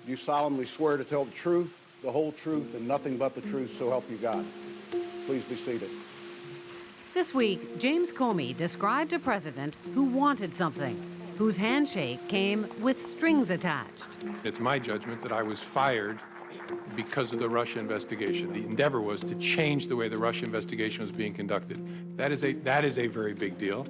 you solemnly swear to tell the truth, the whole truth, and nothing but the truth, so help you God. Please be seated. This week, James Comey described a president who wanted something, whose handshake came with strings attached. It's my judgment that I was fired because of the Russia investigation. The endeavor was to change the way the Russia investigation was being conducted. That is a very big deal.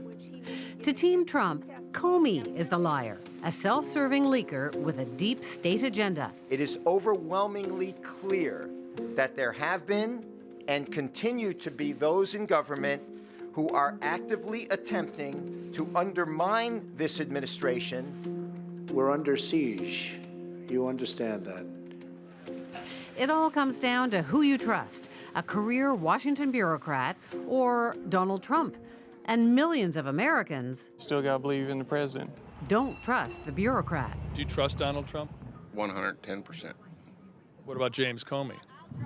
To Team Trump, Comey is the liar, a self-serving leaker with a deep state agenda. It is overwhelmingly clear that there have been and continue to be those in government who are actively attempting to undermine this administration. We're under siege. You understand that. It all comes down to who you trust, a career Washington bureaucrat or Donald Trump. And millions of Americans still got to believe in the president. Don't trust the bureaucrat. Do you trust Donald Trump? 110%. What about James Comey?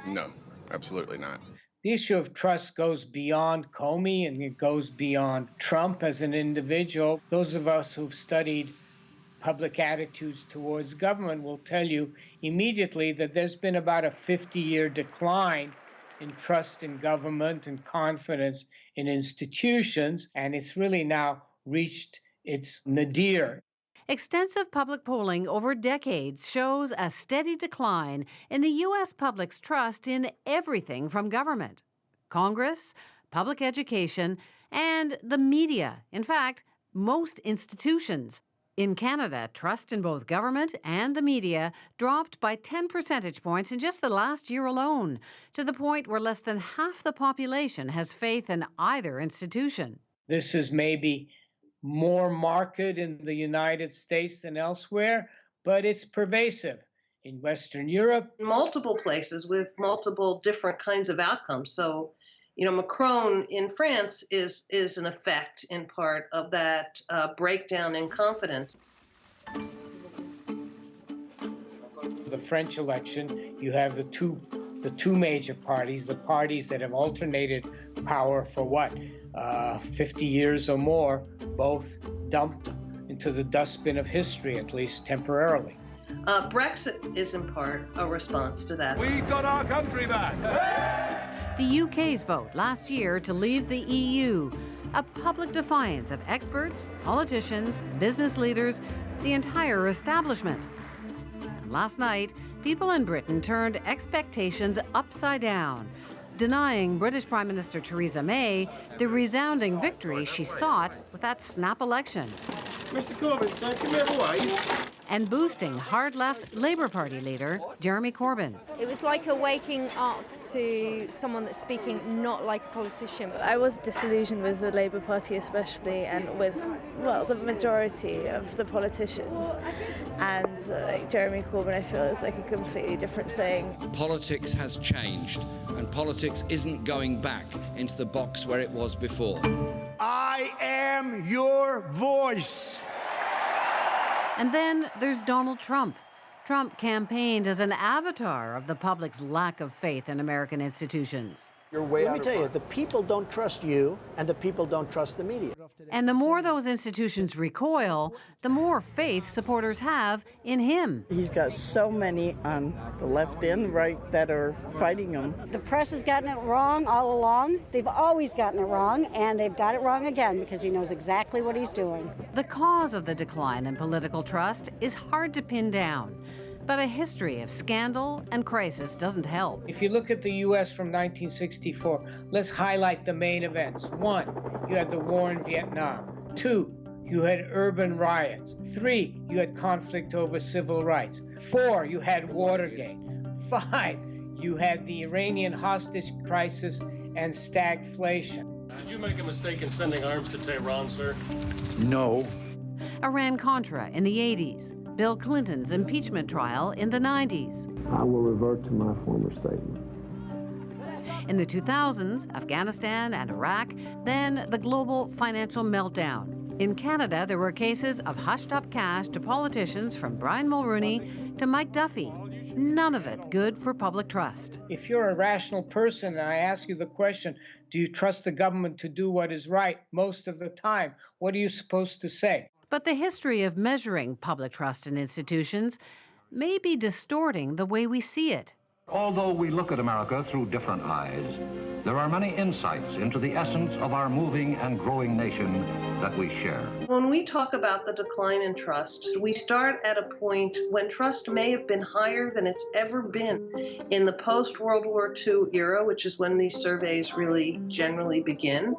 No, absolutely not. The issue of trust goes beyond Comey and it goes beyond Trump as an individual. Those of us who've studied public attitudes towards government will tell you immediately that there's been about a 50-year decline in trust in government and confidence in institutions, and it's really now reached its nadir. Extensive public polling over decades shows a steady decline in the U.S. public's trust in everything from government, Congress, public education, and the media. In fact, most institutions. In Canada, trust in both government and the media dropped by 10 percentage points in just the last year alone, to the point where less than half the population has faith in either institution. This is maybe more marked in the United States than elsewhere, but it's pervasive in Western Europe. Multiple places with multiple different kinds of outcomes. So, Macron in France is an effect in part of that breakdown in confidence. The French election, you have the two major parties, the parties that have alternated power for 50 years or more, both dumped into the dustbin of history, at least temporarily. Brexit is in part a response to that. We got our country back! The UK's vote last year to leave the EU, a public defiance of experts, politicians, business leaders, the entire establishment. And last night, people in Britain turned expectations upside down, denying British Prime Minister Theresa May the resounding victory she sought with that snap election. Mr. Corbyn, sir, can we have a wave? And boosting hard-left Labour Party leader Jeremy Corbyn. It was like a waking up to someone that's speaking not like a politician. I was disillusioned with the Labour Party especially, and with, the majority of the politicians. And Jeremy Corbyn, I feel, is like a completely different thing. Politics has changed, and politics isn't going back into the box where it was before. I am your voice. And then there's Donald Trump. Trump campaigned as an avatar of the public's lack of faith in American institutions. Let me tell you, the people don't trust you, and the people don't trust the media. And the more those institutions recoil, the more faith supporters have in him. He's got so many on the left and the right that are fighting him. The press has gotten it wrong all along. They've always gotten it wrong, and they've got it wrong again because he knows exactly what he's doing. The cause of the decline in political trust is hard to pin down. But a history of scandal and crisis doesn't help. If you look at the U.S. from 1964, let's highlight the main events. 1, you had the war in Vietnam. 2, you had urban riots. 3, you had conflict over civil rights. 4, you had Watergate. 5, you had the Iranian hostage crisis and stagflation. Did you make a mistake in sending arms to Tehran, sir? No. Iran-Contra in the 80s. Bill Clinton's impeachment trial in the 90s. I will revert to my former statement. In the 2000s, Afghanistan and Iraq, then the global financial meltdown. In Canada, there were cases of hushed-up cash to politicians from Brian Mulroney to Mike Duffy. None of it good for public trust. If you're a rational person and I ask you the question, do you trust the government to do what is right most of the time, what are you supposed to say? But the history of measuring public trust in institutions, may be distorting the way we see it. Although we look at America through different eyes, there are many insights into the essence of our moving and growing nation that we share. When we talk about the decline in trust, we start at a point when trust may have been higher than it's ever been in the post-World War II era, which is when these surveys really generally begin.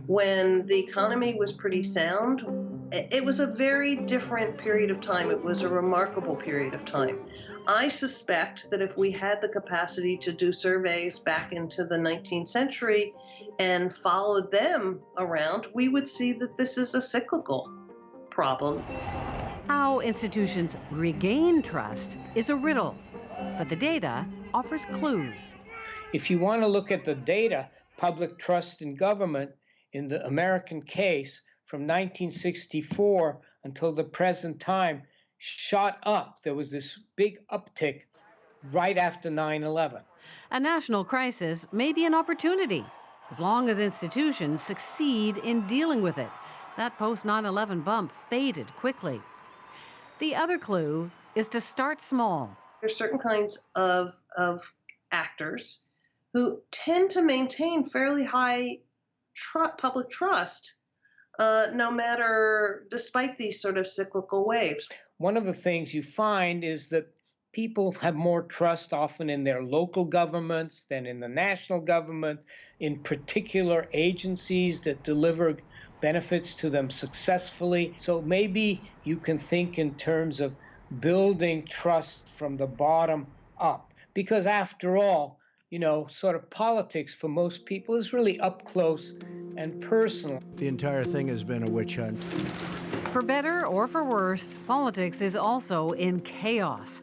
When the economy was pretty sound, it was a very different period of time. It was a remarkable period of time. I suspect that if we had the capacity to do surveys back into the 19th century and followed them around, we would see that this is a cyclical problem. How institutions regain trust is a riddle, but the data offers clues. If you want to look at the data, public trust in government in the American case from 1964 until the present time shot up. There was this big uptick right after 9/11. A national crisis may be an opportunity, as long as institutions succeed in dealing with it. That post-9/11 bump faded quickly. The other clue is to start small. There's certain kinds of actors who tend to maintain fairly high public trust, despite these sort of cyclical waves. One of the things you find is that people have more trust often in their local governments than in the national government, in particular agencies that deliver benefits to them successfully. So maybe you can think in terms of building trust from the bottom up. Because after all, sort of politics for most people is really up close and personal. The entire thing has been a witch hunt. For better or for worse, politics is also in chaos.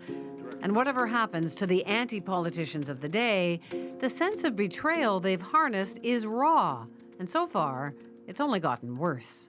And whatever happens to the anti-politicians of the day, the sense of betrayal they've harnessed is raw. And so far, it's only gotten worse.